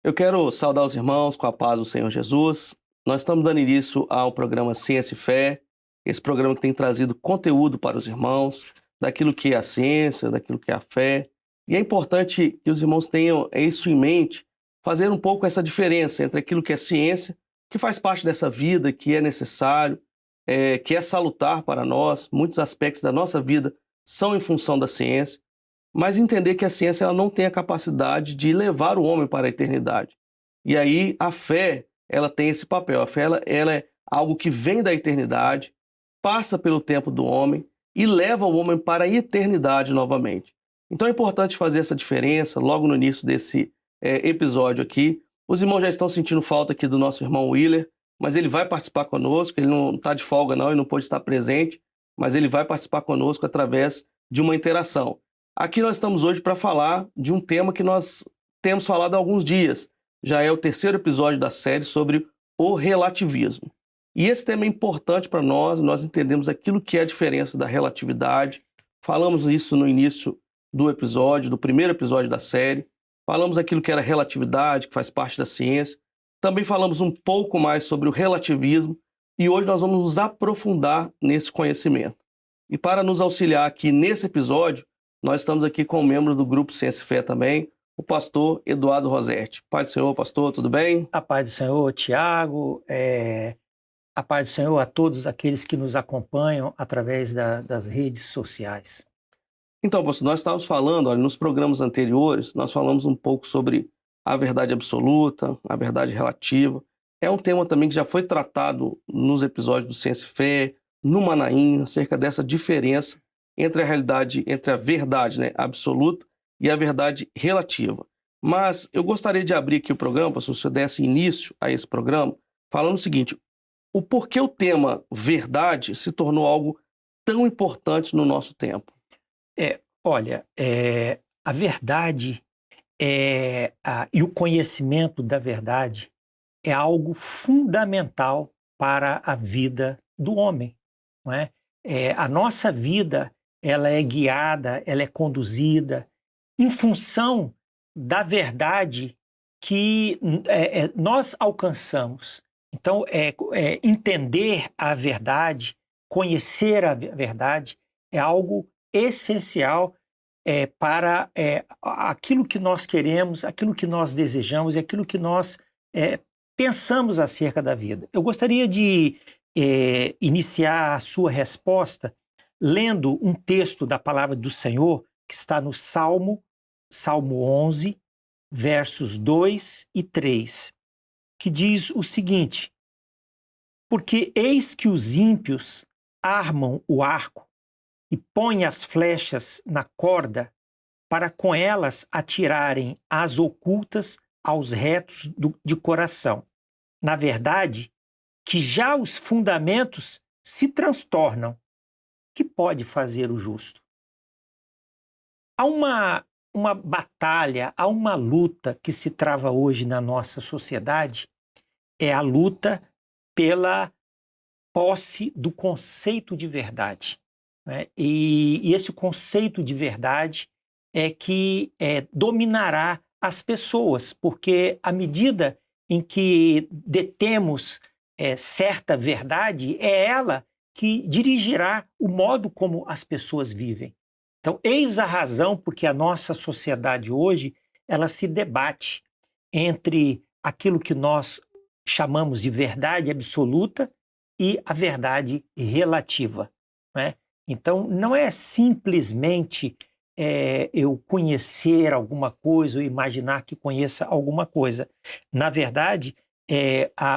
Eu quero saudar os irmãos com a paz do Senhor Jesus. Nós estamos dando início ao programa Ciência e Fé, esse programa que tem trazido conteúdo para os irmãos, daquilo que é a ciência, daquilo que é a fé. E é importante que os irmãos tenham isso em mente, fazer um pouco essa diferença entre aquilo que é ciência, que faz parte dessa vida, que é necessário, que é salutar para nós. Muitos aspectos da nossa vida são em função da ciência, mas entender que a ciência ela não tem a capacidade de levar o homem para a eternidade. E aí a fé, ela tem esse papel. A fé ela é algo que vem da eternidade, passa pelo tempo do homem e leva o homem para a eternidade novamente. Então é importante fazer essa diferença logo no início desse episódio aqui. Os irmãos já estão sentindo falta aqui do nosso irmão Willer, mas ele vai participar conosco. Ele não está de folga não, ele não pôde estar presente, mas ele vai participar conosco através de uma interação. Aqui nós estamos hoje para falar de um tema que nós temos falado há alguns dias. Já é o terceiro episódio da série sobre o relativismo. E esse tema é importante para nós entendemos aquilo que é a diferença da relatividade. Falamos isso no início do episódio, do primeiro episódio da série. Falamos aquilo que era relatividade, que faz parte da ciência. Também falamos um pouco mais sobre o relativismo e hoje nós vamos nos aprofundar nesse conhecimento. E para nos auxiliar aqui nesse episódio, nós estamos aqui com um membro do Grupo Ciência e Fé também, o pastor Eduardo Rosetti. Paz do Senhor, pastor, tudo bem? A paz do Senhor, Tiago, a paz do Senhor a todos aqueles que nos acompanham através das redes sociais. Então, pastor, nós estávamos falando, olha, nos programas anteriores, nós falamos um pouco sobre a verdade absoluta, a verdade relativa. É um tema também que já foi tratado nos episódios do Ciência e Fé, no Manaim, acerca dessa diferença entre a realidade, entre a verdade, né, absoluta e a verdade relativa. Mas eu gostaria de abrir aqui o programa, se você desse início a esse programa, falando o seguinte: o porquê o tema verdade se tornou algo tão importante no nosso tempo? A verdade e o conhecimento da verdade é algo fundamental para a vida do homem, não é? A nossa vida ela é guiada, ela é conduzida em função da verdade que nós alcançamos. Então, entender a verdade, conhecer a verdade é algo essencial para aquilo que nós queremos, aquilo que nós desejamos e aquilo que nós pensamos acerca da vida. Eu gostaria de iniciar a sua resposta lendo um texto da palavra do Senhor que está no Salmo 11, versos 2 e 3, que diz o seguinte: porque eis que os ímpios armam o arco e põem as flechas na corda para com elas atirarem as ocultas aos retos de coração. Na verdade, que já os fundamentos se transtornam. Que pode fazer o justo? Há uma batalha, há uma luta que se trava hoje na nossa sociedade, é a luta pela posse do conceito de verdade, né? E esse conceito de verdade é que dominará as pessoas, porque à medida em que detemos certa verdade, é ela que dirigirá o modo como as pessoas vivem. Então, eis a razão porque a nossa sociedade hoje, ela se debate entre aquilo que nós chamamos de verdade absoluta e a verdade relativa, né? Então, não é simplesmente eu conhecer alguma coisa ou imaginar que conheça alguma coisa. Na verdade,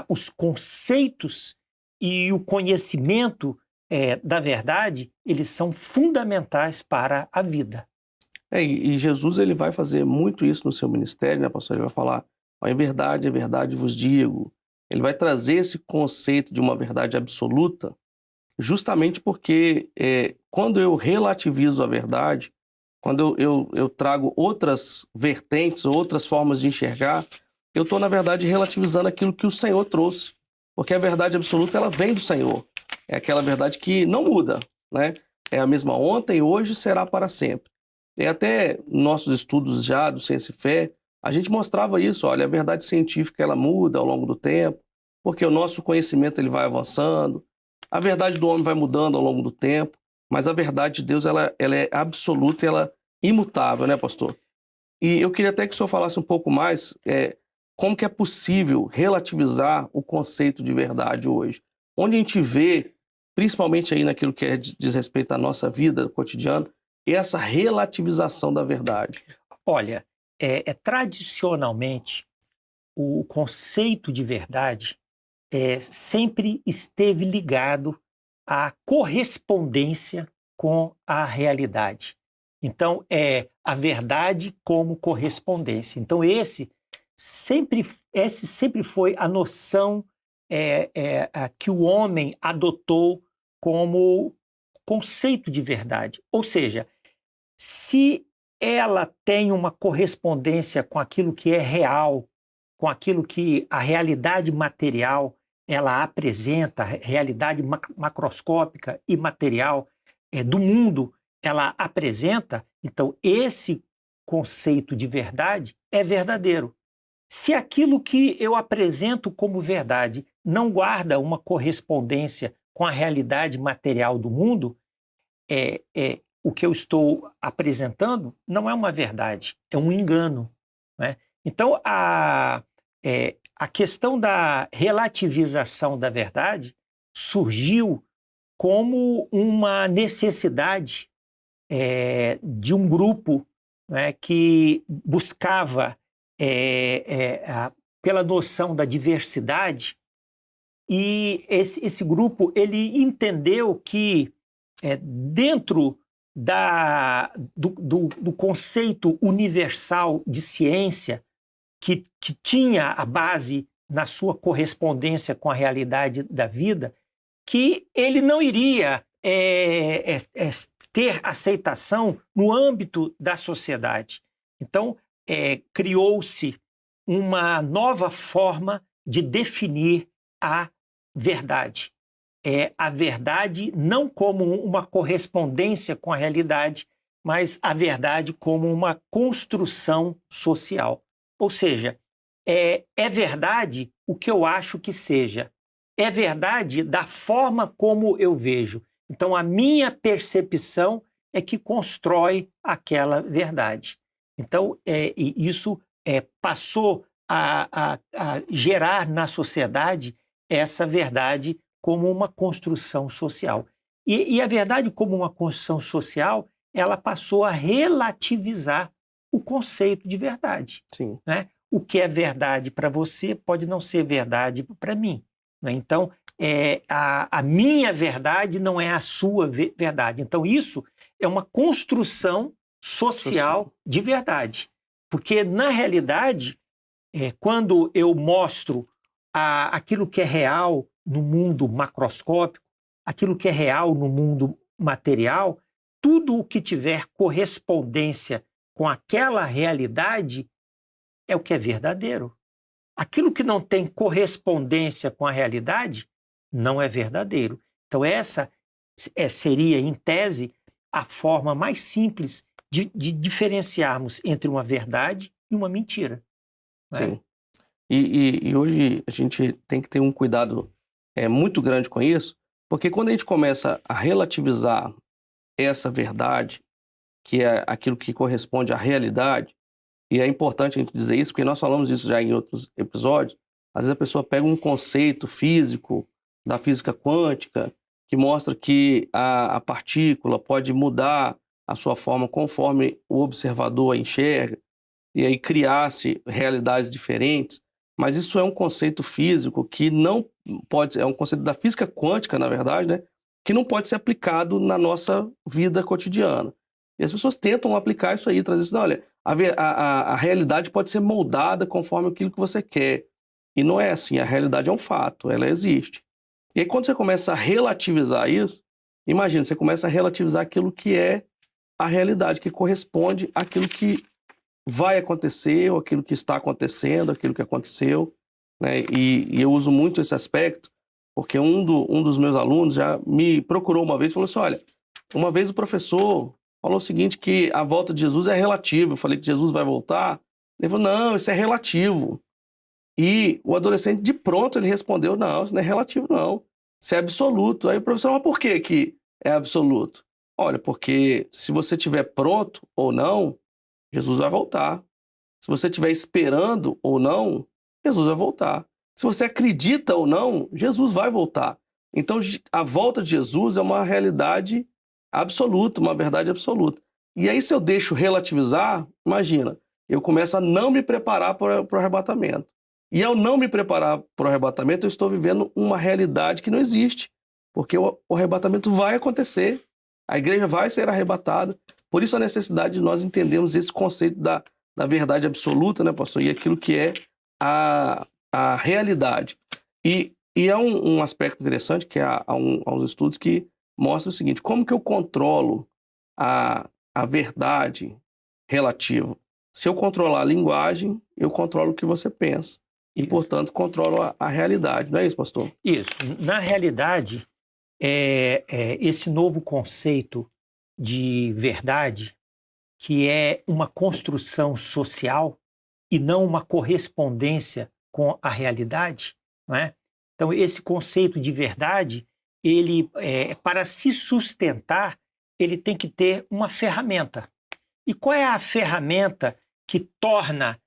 os conceitos e o conhecimento da verdade, eles são fundamentais para a vida. E Jesus ele vai fazer muito isso no seu ministério, né, pastor? Ele vai falar, em verdade vos digo. Ele vai trazer esse conceito de uma verdade absoluta, justamente porque quando eu relativizo a verdade, quando eu trago outras vertentes, outras formas de enxergar, eu estou, na verdade, relativizando aquilo que o Senhor trouxe. Porque a verdade absoluta, ela vem do Senhor. É aquela verdade que não muda, né? É a mesma ontem, hoje, será para sempre. E até nossos estudos já do Ciência e Fé, a gente mostrava isso, olha, a verdade científica ela muda ao longo do tempo, porque o nosso conhecimento ele vai avançando, a verdade do homem vai mudando ao longo do tempo, mas a verdade de Deus ela é absoluta e ela é imutável, né, pastor? E eu queria até que o senhor falasse um pouco mais como que é possível relativizar o conceito de verdade hoje. Onde a gente vê, principalmente aí naquilo que diz respeito à nossa vida cotidiana, essa relativização da verdade. Olha, tradicionalmente, o conceito de verdade sempre esteve ligado à correspondência com a realidade. Então, a verdade como correspondência. Então, esse sempre foi a noção que o homem adotou como conceito de verdade. Ou seja, se ela tem uma correspondência com aquilo que é real, com aquilo que a realidade material ela apresenta, a realidade macroscópica e material do mundo, ela apresenta, então esse conceito de verdade é verdadeiro. Se aquilo que eu apresento como verdade não guarda uma correspondência com a realidade material do mundo, o que eu estou apresentando não é uma verdade, é um engano, né? Então, a questão da relativização da verdade surgiu como uma necessidade de um grupo, né, que buscava, pela noção da diversidade, e esse grupo ele entendeu que dentro do conceito universal de ciência, que tinha a base na sua correspondência com a realidade da vida, que ele não iria ter aceitação no âmbito da sociedade. Então, criou-se uma nova forma de definir a verdade. A verdade não como uma correspondência com a realidade, mas a verdade como uma construção social. Ou seja, é verdade o que eu acho que seja. É verdade da forma como eu vejo. Então, a minha percepção é que constrói aquela verdade. Então, isso passou a gerar na sociedade essa verdade como uma construção social. E a verdade como uma construção social, ela passou a relativizar o conceito de verdade. Sim. Né? O que é verdade para você pode não ser verdade para mim. Né? Então, a minha verdade não é a sua verdade. Então, isso é uma construção social de verdade. Porque, na realidade, quando eu mostro aquilo que é real no mundo macroscópico, aquilo que é real no mundo material, tudo o que tiver correspondência com aquela realidade é o que é verdadeiro. Aquilo que não tem correspondência com a realidade não é verdadeiro. Então essa seria, em tese, a forma mais simples de diferenciarmos entre uma verdade e uma mentira. Né? Sim. E hoje a gente tem que ter um cuidado muito grande com isso, porque quando a gente começa a relativizar essa verdade, que é aquilo que corresponde à realidade, e é importante a gente dizer isso, porque nós falamos isso já em outros episódios, às vezes a pessoa pega um conceito físico, da física quântica, que mostra que a partícula pode mudar a sua forma conforme o observador a enxerga, e aí criar-se realidades diferentes, mas isso é um conceito físico que não pode, é um conceito da física quântica, na verdade, né, que não pode ser aplicado na nossa vida cotidiana. E as pessoas tentam aplicar isso aí, trazer isso, não, olha, a realidade pode ser moldada conforme aquilo que você quer. E não é assim, a realidade é um fato, ela existe. E aí quando você começa a relativizar isso, imagina, você começa a relativizar aquilo que é a realidade, que corresponde àquilo que vai acontecer, ou aquilo que está acontecendo, aquilo que aconteceu, né? E eu uso muito esse aspecto, porque um dos meus alunos já me procurou uma vez e falou assim, olha, uma vez o professor falou o seguinte, que a volta de Jesus é relativa. Eu falei que Jesus vai voltar Ele falou, não, isso é relativo. E o adolescente, de pronto, ele respondeu, não, isso não é relativo, não. Isso é absoluto. Aí o professor, mas por que que é absoluto? Olha, porque se você estiver pronto ou não, Jesus vai voltar. Se você estiver esperando ou não, Jesus vai voltar. Se você acredita ou não, Jesus vai voltar. Então, a volta de Jesus é uma realidade absoluta, uma verdade absoluta. E aí, se eu deixo relativizar, imagina, eu começo a não me preparar para o arrebatamento. E ao não me preparar para o arrebatamento, eu estou vivendo uma realidade que não existe. Porque o arrebatamento vai acontecer. A igreja vai ser arrebatada. Por isso a necessidade de nós entendermos esse conceito da verdade absoluta, né, pastor? E aquilo que é a realidade. E é um aspecto interessante que há uns estudos que mostram o seguinte, como que eu controlo a verdade relativa? Se eu controlar a linguagem, eu controlo o que você pensa. E, portanto, controlo a realidade. Não é isso, pastor? Isso. Na realidade, esse novo conceito de verdade, que é uma construção social e não uma correspondência com a realidade, não é? Então, esse conceito de verdade, ele, para se sustentar, ele tem que ter uma ferramenta. E qual é a ferramenta que torna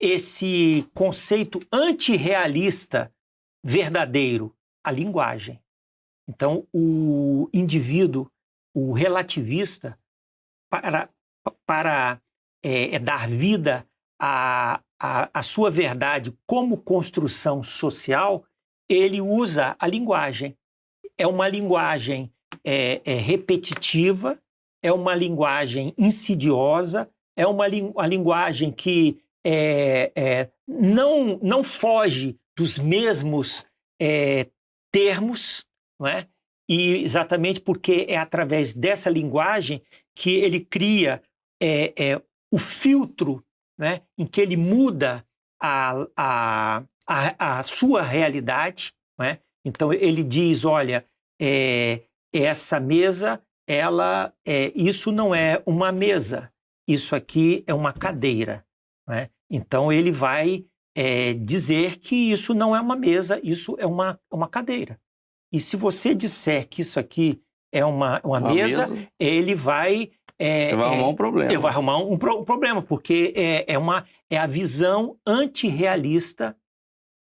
esse conceito antirrealista verdadeiro? A linguagem. Então, o indivíduo, o relativista, para dar vida à sua verdade como construção social, ele usa a linguagem. É uma linguagem repetitiva, é uma linguagem insidiosa, é uma linguagem que não foge dos mesmos termos, não é? E exatamente porque é através dessa linguagem que ele cria o filtro, né, em que ele muda a sua realidade, né? Então ele diz, olha, essa mesa, isso não é uma mesa, isso aqui é uma cadeira, né? Então ele vai dizer que isso não é uma mesa, isso é uma cadeira. E se você disser que isso aqui é uma mesa, ele vai... Você vai arrumar um problema. Ele vai arrumar um problema, porque é a visão antirrealista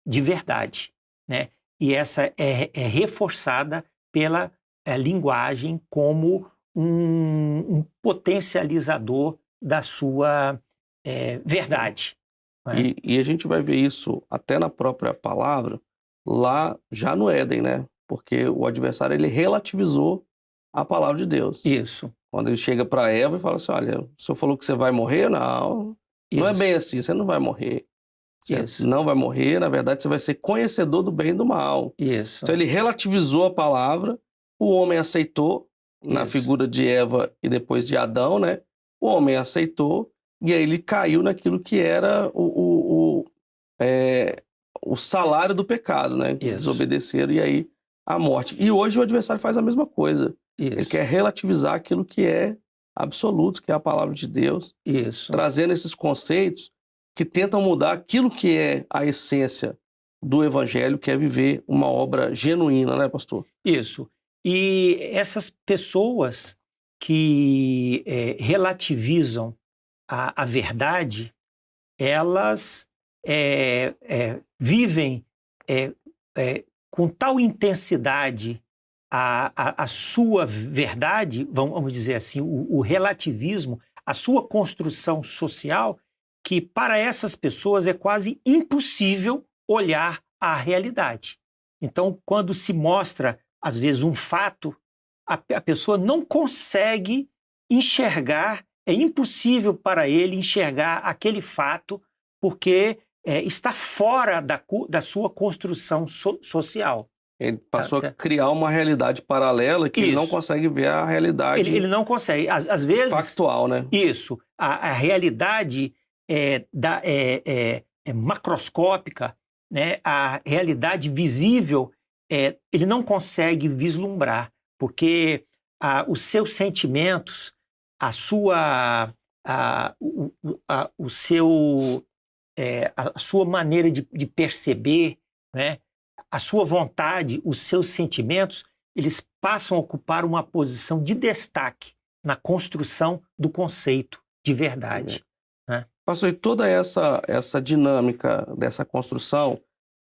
de verdade, né? E essa é reforçada pela linguagem como um potencializador da sua verdade. Né? E a gente vai ver isso até na própria palavra, lá já no Éden, né? Porque o adversário, ele relativizou a palavra de Deus. Isso. Quando ele chega para Eva e fala assim, olha, o senhor falou que você vai morrer? Não, não é bem assim, você não vai morrer. Você não vai morrer, na verdade você vai ser conhecedor do bem e do mal. Isso. Então ele relativizou a palavra, o homem aceitou, na figura de Eva e depois de Adão, né? O homem aceitou e aí ele caiu naquilo que era o salário do pecado, né? Desobedeceram e aí a morte. E hoje o adversário faz a mesma coisa. Ele quer relativizar aquilo que é absoluto, que é a palavra de Deus. Trazendo esses conceitos que tentam mudar aquilo que é a essência do evangelho, que é viver uma obra genuína, né, pastor? Isso. E essas pessoas que relativizam a verdade, elas vivem com tal intensidade a sua verdade, vamos dizer assim, o relativismo, a sua construção social, que para essas pessoas é quase impossível olhar a realidade. Então, quando se mostra, às vezes, um fato, a pessoa não consegue enxergar, é impossível para ele enxergar aquele fato, porque está fora da sua construção social. Ele passou a criar uma realidade paralela que ele não consegue ver a realidade. Ele não consegue. Às vezes... factual, né? Isso. A realidade é macroscópica, né? A realidade visível, ele não consegue vislumbrar, porque os seus sentimentos, a sua o seu, a sua maneira de perceber, né? A sua vontade, os seus sentimentos, eles passam a ocupar uma posição de destaque na construção do conceito de verdade. Né? Pastor, e toda essa dinâmica dessa construção,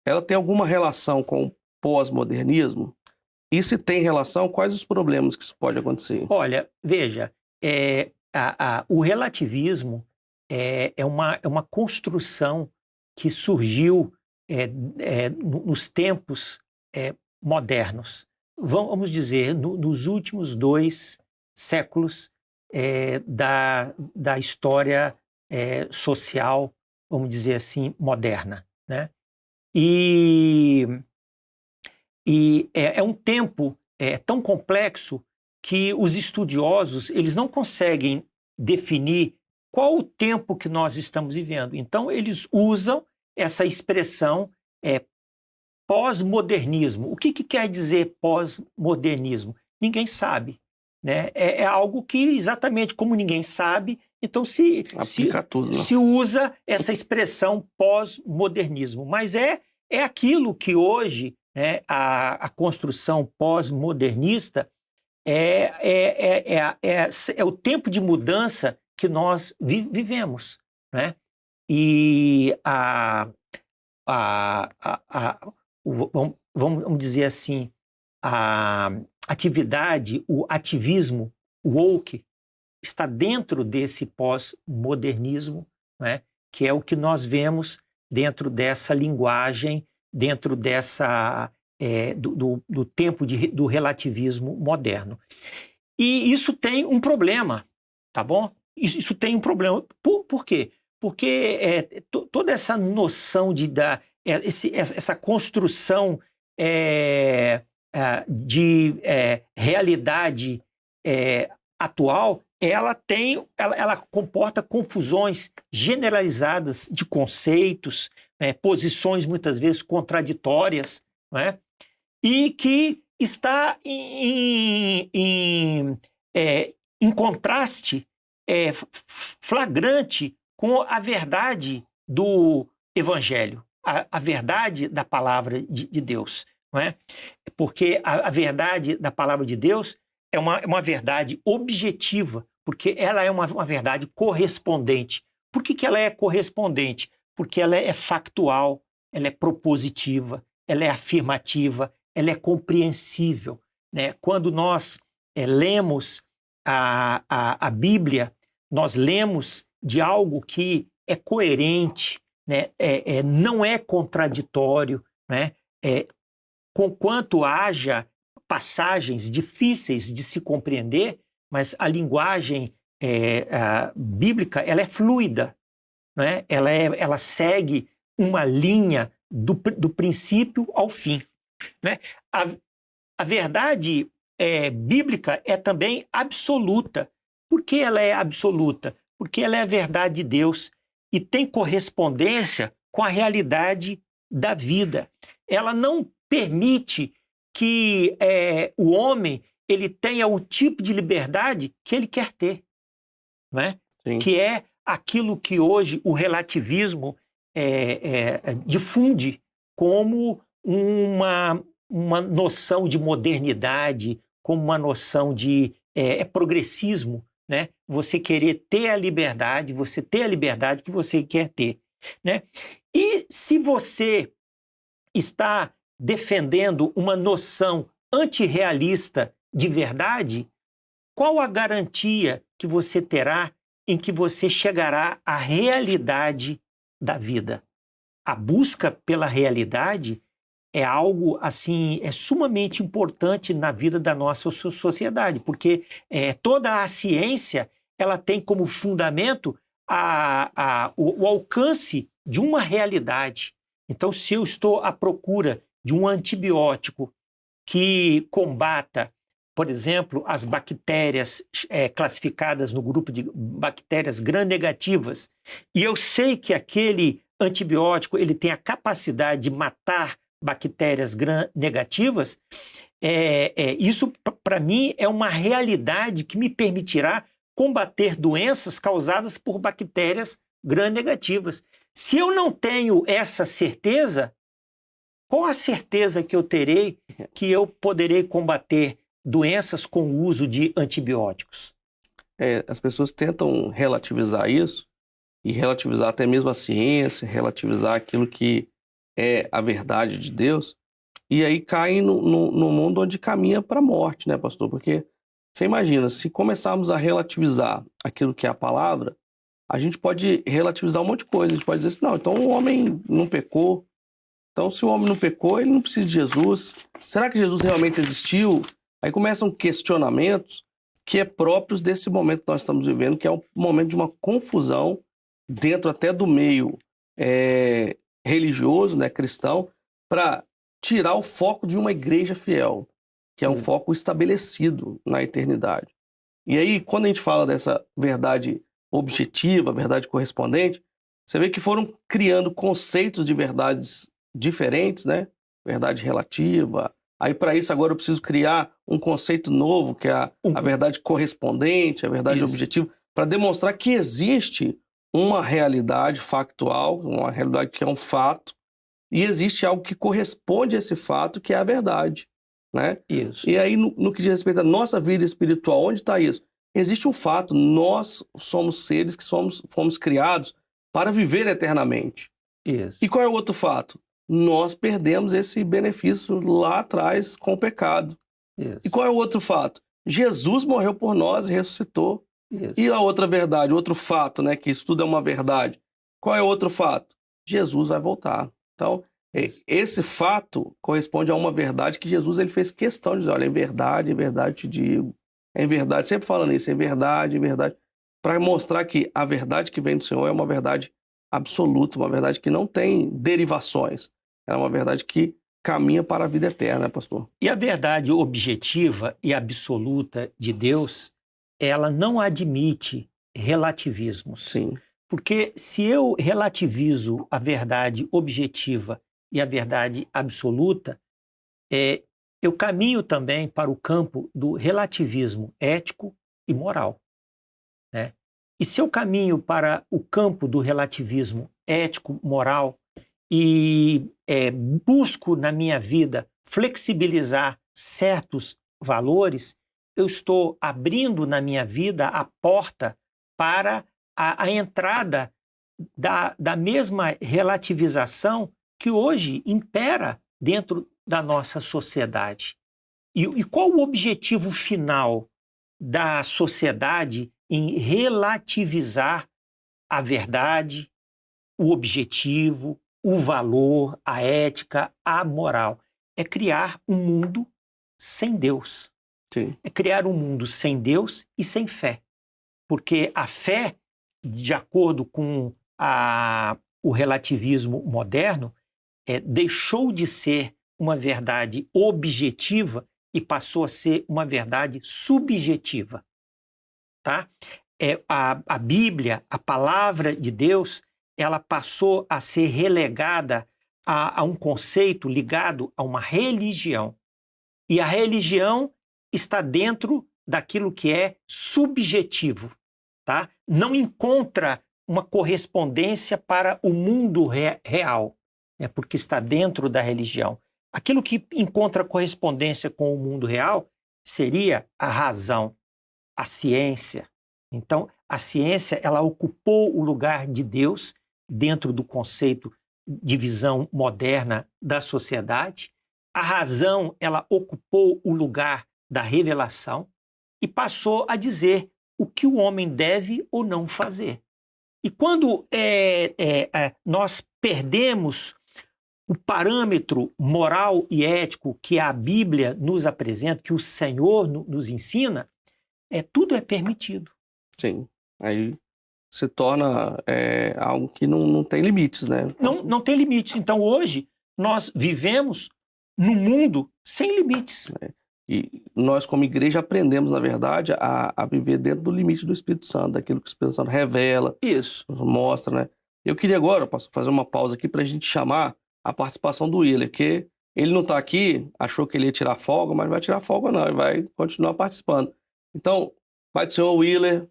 ela tem alguma relação com o pós-modernismo? E se tem relação, quais os problemas que isso pode acontecer? Olha, veja, o relativismo é uma construção que surgiu nos tempos modernos. Vamos dizer, nos últimos 2 séculos da história social, vamos dizer assim, moderna. Né? E é um tempo tão complexo que os estudiosos eles não conseguem definir qual o tempo que nós estamos vivendo. Então, eles usam essa expressão pós-modernismo. O que quer dizer pós-modernismo? Ninguém sabe. Né? É algo que, exatamente como ninguém sabe, então se usa essa expressão pós-modernismo. Mas é aquilo que hoje, né, a construção pós-modernista é o tempo de mudança que nós vivemos. Né? E vamos dizer assim, a atividade, o ativismo woke está dentro desse pós-modernismo, né, que é o que nós vemos dentro dessa linguagem, dentro do tempo do relativismo moderno. E isso tem um problema, tá bom? Isso tem um problema. Por quê? Porque toda essa noção essa construção de realidade atual, ela comporta confusões generalizadas de conceitos, posições muitas vezes contraditórias, né? E que está em contraste flagrante com a verdade do Evangelho, a verdade da palavra de Deus. Não é? Porque a verdade da palavra de Deus é uma verdade objetiva, porque ela é uma verdade correspondente. Por que ela é correspondente? Porque ela é factual, ela é propositiva, ela é afirmativa, ela é compreensível. Né? Quando nós lemos a Bíblia, nós lemos de algo que é coerente, né? Não é contraditório, né? Conquanto haja passagens difíceis de se compreender, mas a linguagem bíblica ela é fluida, né? Ela segue uma linha do princípio ao fim. Né? A verdade bíblica é também absoluta. Por que ela é absoluta? Porque ela é a verdade de Deus e tem correspondência com a realidade da vida. Ela não permite que o homem ele tenha o tipo de liberdade que ele quer ter, né? Que é aquilo que hoje o relativismo difunde como uma noção de modernidade, como uma noção de progressismo, né? Você querer ter a liberdade, você ter a liberdade que você quer ter, né? E se você está defendendo uma noção antirrealista de verdade, qual a garantia que você terá em que você chegará à realidade da vida? A busca pela realidade é algo assim, sumamente importante na vida da nossa sociedade, porque toda a ciência ela tem como fundamento o alcance de uma realidade. Então, se eu estou à procura de um antibiótico que combata, por exemplo, as bactérias classificadas no grupo de bactérias gram-negativas, e eu sei que aquele antibiótico ele tem a capacidade de matar bactérias gram-negativas, isso, para mim, é uma realidade que me permitirá combater doenças causadas por bactérias gram-negativas. Se eu não tenho essa certeza, qual a certeza que eu terei que eu poderei combater doenças com o uso de antibióticos? As pessoas tentam relativizar isso e relativizar até mesmo a ciência, relativizar aquilo que é a verdade de Deus, e aí caem no mundo onde caminha para a morte, né, pastor? Porque você imagina, se começarmos a relativizar aquilo que é a palavra, a gente pode relativizar um monte de coisa. A gente pode dizer assim, não, então o homem não pecou. Então, se o homem não pecou, ele não precisa de Jesus. Será que Jesus realmente existiu? Aí começam questionamentos que é próprios desse momento que nós estamos vivendo, que é um momento de uma confusão dentro até do meio religioso, né, cristão, para tirar o foco de uma igreja fiel, que é um foco estabelecido na eternidade. E aí, quando a gente fala dessa verdade objetiva, verdade correspondente, você vê que foram criando conceitos de verdades diferentes, né? Verdade relativa. Aí, para isso, agora eu preciso criar um conceito novo, que é a verdade correspondente, a verdade objetiva, para demonstrar que existe uma realidade factual, uma realidade que é um fato, e existe algo que corresponde a esse fato, que é a verdade, né? Isso. E aí, no que diz respeito à nossa vida espiritual, onde está isso? Existe um fato, nós somos seres que fomos criados para viver eternamente. Isso. E qual é o outro fato? Nós perdemos esse benefício lá atrás com o pecado. Isso. E qual é o outro fato? Jesus morreu por nós e ressuscitou. Isso. E a outra verdade, outro fato, né, que isso tudo é uma verdade. Qual é o outro fato? Jesus vai voltar. Então, esse fato corresponde a uma verdade que Jesus ele fez questão de dizer, olha, em verdade te digo. Em verdade, sempre falando isso, em verdade, para mostrar que a verdade que vem do Senhor é uma verdade absoluta, uma verdade que não tem derivações. É uma verdade que caminha para a vida eterna, né, pastor? E a verdade objetiva e absoluta de Deus, ela não admite relativismos. Sim. Porque se eu relativizo a verdade objetiva e a verdade absoluta, eu caminho também para o campo do relativismo ético e moral, né? E se eu caminho para o campo do relativismo ético, moral e busco na minha vida flexibilizar certos valores, eu estou abrindo na minha vida a porta para a entrada da mesma relativização que hoje impera dentro da nossa sociedade. E qual o objetivo final da sociedade em relativizar a verdade, o objetivo, o valor, a ética, a moral? É criar um mundo sem Deus. Sim. É criar um mundo sem Deus e sem fé. Porque a fé, de acordo com o relativismo moderno, deixou de ser uma verdade objetiva e passou a ser uma verdade subjetiva. Tá? A Bíblia, a palavra de Deus, ela passou a ser relegada a um conceito ligado a uma religião. E a religião está dentro daquilo que é subjetivo, tá? Não encontra uma correspondência para o mundo real, né? Porque está dentro da religião. Aquilo que encontra correspondência com o mundo real seria a razão, a ciência. Então, a ciência, ela ocupou o lugar de Deus dentro do conceito de visão moderna da sociedade. A razão, ela ocupou o lugar da revelação e passou a dizer o que o homem deve ou não fazer. E quando nós perdemos o parâmetro moral e ético que a Bíblia nos apresenta, que o Senhor nos ensina, tudo é permitido. Sim. Aí se torna algo que não tem limites, né? Não tem limites. Então, hoje, nós vivemos num mundo sem limites. E nós, como igreja, aprendemos, na verdade, a viver dentro do limite do Espírito Santo, daquilo que o Espírito Santo revela, Isso. mostra, né? Eu queria agora, posso fazer uma pausa aqui para a gente chamar a participação do Willer, porque ele não está aqui, achou que ele ia tirar folga, mas não vai tirar folga não, ele vai continuar participando. Então, Pai do Senhor, Willer,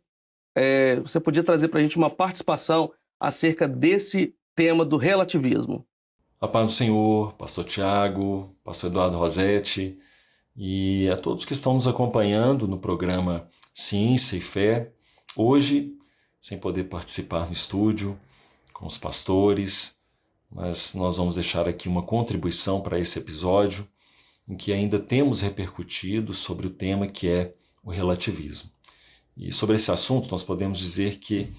você podia trazer para a gente uma participação acerca desse tema do relativismo. A paz do Senhor, pastor Tiago, pastor Eduardo Rosetti e a todos que estão nos acompanhando no programa Ciência e Fé. Hoje, sem poder participar no estúdio com os pastores, mas nós vamos deixar aqui uma contribuição para esse episódio em que ainda temos repercutido sobre o tema que é o relativismo. E sobre esse assunto nós podemos dizer que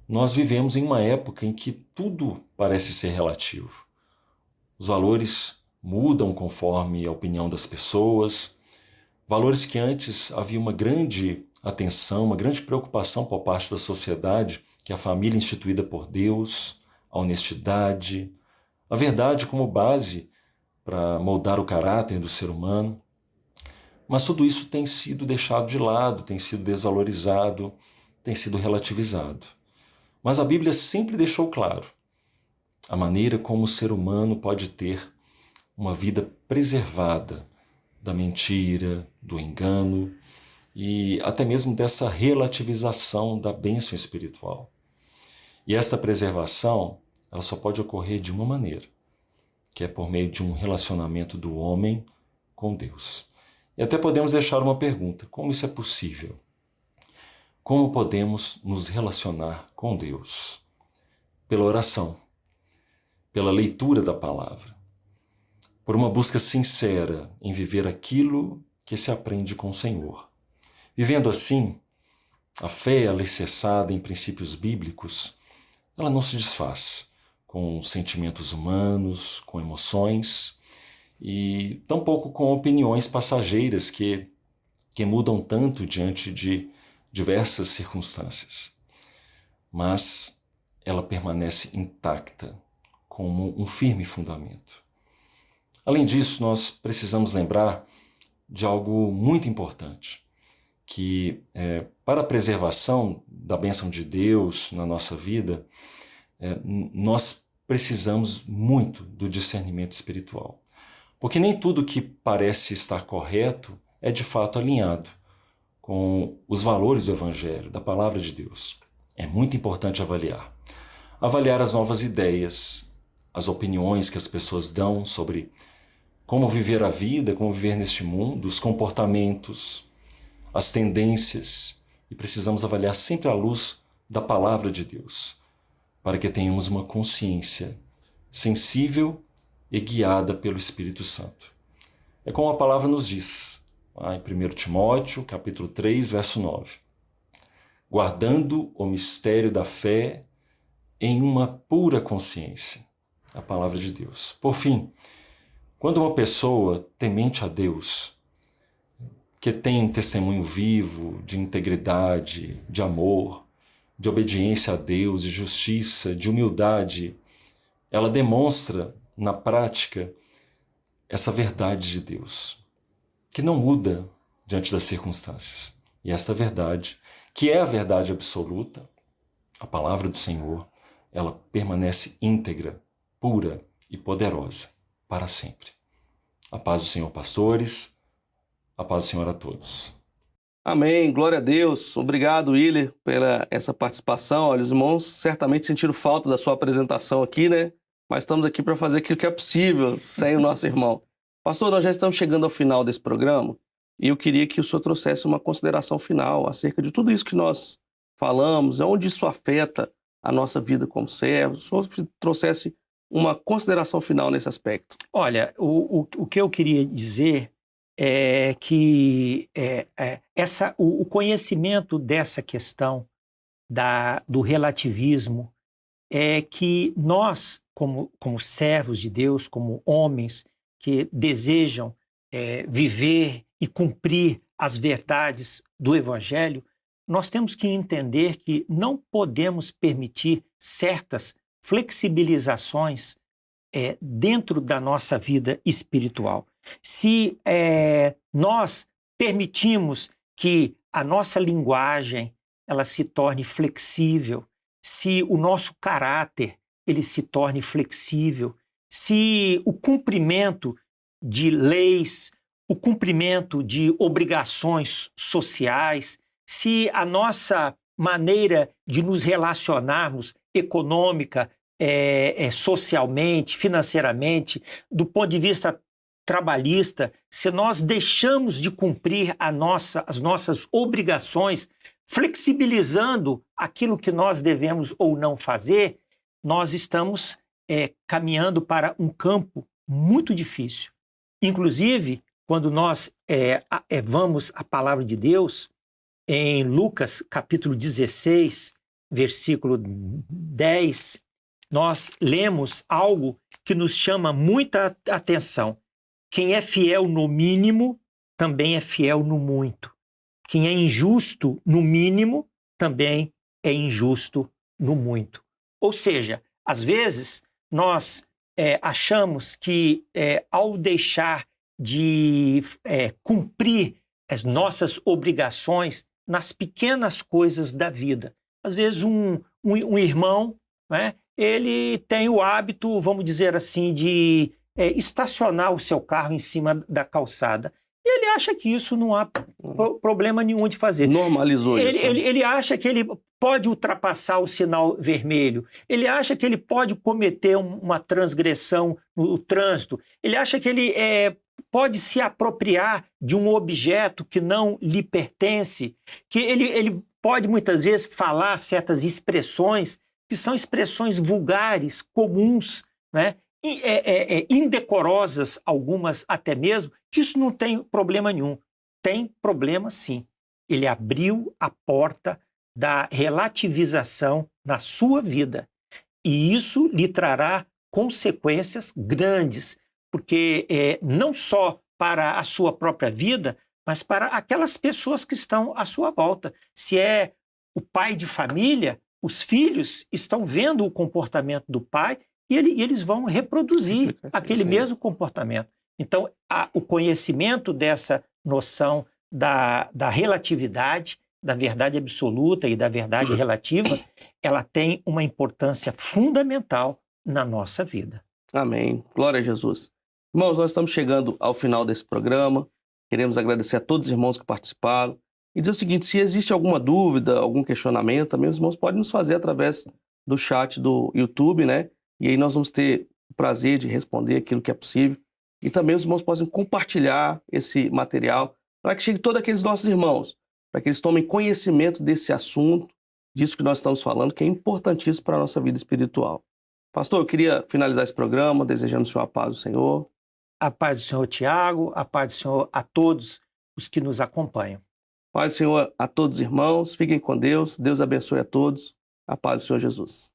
nós vivemos em uma época em que tudo parece ser relativo. Os valores mudam conforme a opinião das pessoas, valores que antes havia uma grande atenção, uma grande preocupação por parte da sociedade, que é a família instituída por Deus, a honestidade, a verdade como base para moldar o caráter do ser humano. Mas tudo isso tem sido deixado de lado, tem sido desvalorizado, tem sido relativizado. Mas a Bíblia sempre deixou claro a maneira como o ser humano pode ter uma vida preservada da mentira, do engano e até mesmo dessa relativização da bênção espiritual. E essa preservação, ela só pode ocorrer de uma maneira, que é por meio de um relacionamento do homem com Deus. E até podemos deixar uma pergunta: como isso é possível? Como podemos nos relacionar com Deus? Pela oração, pela leitura da palavra, por uma busca sincera em viver aquilo que se aprende com o Senhor. Vivendo assim, a fé alicerçada em princípios bíblicos, ela não se desfaz com sentimentos humanos, com emoções e tampouco com opiniões passageiras que mudam tanto diante de diversas circunstâncias. Mas ela permanece intacta, como um firme fundamento. Além disso, nós precisamos lembrar de algo muito importante, que para a preservação da bênção de Deus na nossa vida, nós precisamos muito do discernimento espiritual. Porque nem tudo que parece estar correto é de fato alinhado com os valores do Evangelho, da Palavra de Deus. É muito importante avaliar. Avaliar as novas ideias, as opiniões que as pessoas dão sobre como viver a vida, como viver neste mundo, os comportamentos, as tendências. E precisamos avaliar sempre à luz da Palavra de Deus, para que tenhamos uma consciência sensível e guiada pelo Espírito Santo. É como a palavra nos diz, lá em 1 Timóteo, capítulo 3, verso 9. Guardando o mistério da fé em uma pura consciência. A palavra de Deus. Por fim, quando uma pessoa temente a Deus, que tem um testemunho vivo de integridade, de amor, de obediência a Deus, de justiça, de humildade, ela demonstra na prática essa verdade de Deus, que não muda diante das circunstâncias. E esta verdade, que é a verdade absoluta, a palavra do Senhor, ela permanece íntegra, pura e poderosa para sempre. A paz do Senhor, pastores, a paz do Senhor a todos. Amém, glória a Deus. Obrigado, Willer, pela essa participação. Olha, os irmãos certamente sentiram falta da sua apresentação aqui, né? Mas estamos aqui para fazer aquilo que é possível sem o nosso irmão. Pastor, nós já estamos chegando ao final desse programa e eu queria que o senhor trouxesse uma consideração final acerca de tudo isso que nós falamos, onde isso afeta a nossa vida como servos. O senhor trouxesse uma consideração final nesse aspecto. Olha, o que eu queria dizer é que o conhecimento dessa questão do relativismo é que nós, como servos de Deus, como homens que desejam viver e cumprir as verdades do Evangelho, nós temos que entender que não podemos permitir certas flexibilizações dentro da nossa vida espiritual. Se nós permitimos que a nossa linguagem ela se torne flexível, se o nosso caráter ele se torne flexível, se o cumprimento de leis, o cumprimento de obrigações sociais, se a nossa maneira de nos relacionarmos econômica, socialmente, financeiramente, do ponto de vista trabalhista, se nós deixamos de cumprir as nossas obrigações, flexibilizando aquilo que nós devemos ou não fazer, nós estamos caminhando para um campo muito difícil. Inclusive, quando nós vamos à palavra de Deus, em Lucas capítulo 16, versículo 10, nós lemos algo que nos chama muita atenção. Quem é fiel no mínimo, também é fiel no muito. Quem é injusto no mínimo, também é injusto no muito. Ou seja, às vezes nós achamos que ao deixar de cumprir as nossas obrigações nas pequenas coisas da vida. Às vezes um irmão, né, ele tem o hábito, vamos dizer assim, de estacionar o seu carro em cima da calçada. E ele acha que isso não há problema nenhum de fazer. Normalizou isso. Ele acha que ele pode ultrapassar o sinal vermelho. Ele acha que ele pode cometer uma transgressão no trânsito. Ele acha que ele pode se apropriar de um objeto que não lhe pertence, que ele pode muitas vezes falar certas expressões que são expressões vulgares, comuns, né? Indecorosas, algumas até mesmo, que isso não tem problema nenhum. Tem problema sim. Ele abriu a porta da relativização na sua vida. E isso lhe trará consequências grandes, porque não só para a sua própria vida, mas para aquelas pessoas que estão à sua volta. Se é o pai de família, os filhos estão vendo o comportamento do pai e eles vão reproduzir aquele mesmo comportamento. Então, o conhecimento dessa noção da relatividade, da verdade absoluta e da verdade relativa, ela tem uma importância fundamental na nossa vida. Amém. Glória a Jesus. Irmãos, nós estamos chegando ao final desse programa. Queremos agradecer a todos os irmãos que participaram e dizer o seguinte: se existe alguma dúvida, algum questionamento, também os irmãos podem nos fazer através do chat do YouTube, né? E aí nós vamos ter o prazer de responder aquilo que é possível. E também os irmãos podem compartilhar esse material para que chegue a todos aqueles nossos irmãos, para que eles tomem conhecimento desse assunto, disso que nós estamos falando, que é importantíssimo para a nossa vida espiritual. Pastor, eu queria finalizar esse programa desejando ao senhor a paz do Senhor. A paz do Senhor, Tiago, a paz do Senhor a todos os que nos acompanham. Paz do Senhor a todos os irmãos, fiquem com Deus, Deus abençoe a todos, a paz do Senhor Jesus.